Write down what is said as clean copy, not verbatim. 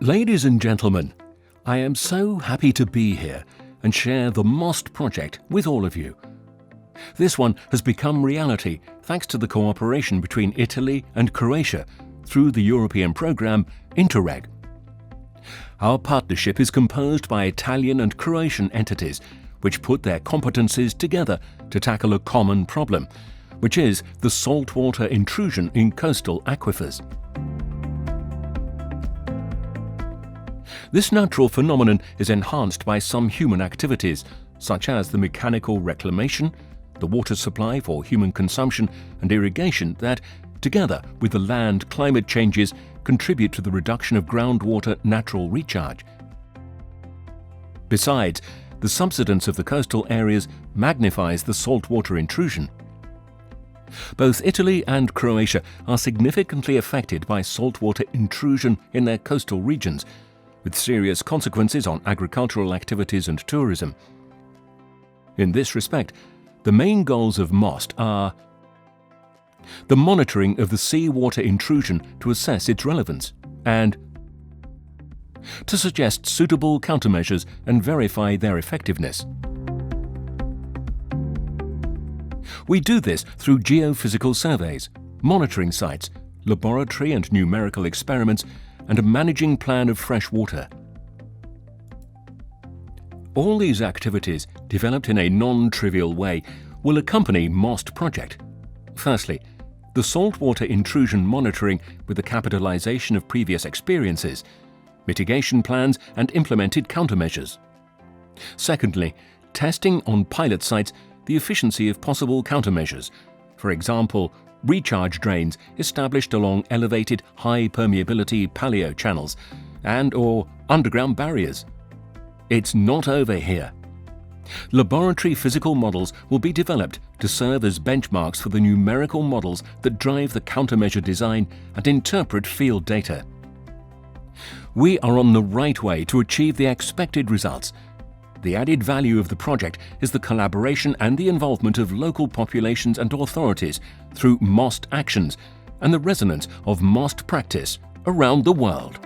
Ladies and gentlemen, I am so happy to be here and share the MoSt project with all of you. This one has become reality thanks to the cooperation between Italy and Croatia through the European programme Interreg. Our partnership is composed by Italian and Croatian entities which put their competencies together to tackle a common problem, which is the saltwater intrusion in coastal aquifers. This natural phenomenon is enhanced by some human activities, such as the mechanical reclamation, the water supply for human consumption and irrigation that, together with the land climate changes, contribute to the reduction of groundwater natural recharge. Besides, the subsidence of the coastal areas magnifies the saltwater intrusion. Both Italy and Croatia are significantly affected by saltwater intrusion in their coastal regions, with serious consequences on agricultural activities and tourism. In this respect, the main goals of MoSt are the monitoring of the seawater intrusion to assess its relevance and to suggest suitable countermeasures and verify their effectiveness. We do this through geophysical surveys, monitoring sites, laboratory and numerical experiments, and a managing plan of fresh water. All these activities, developed in a non-trivial way, will accompany MoSt project. Firstly, the saltwater intrusion monitoring with the capitalization of previous experiences, mitigation plans and implemented countermeasures. Secondly, testing on pilot sites the efficiency of possible countermeasures, for example, recharge drains established along elevated high permeability paleo channels and/or underground barriers. It's not over here. Laboratory physical models will be developed to serve as benchmarks for the numerical models that drive the countermeasure design and interpret field data. We are on the right way to achieve the expected results. The added value of the project is the collaboration and the involvement of local populations and authorities through MoSt actions and the resonance of MoSt practice around the world.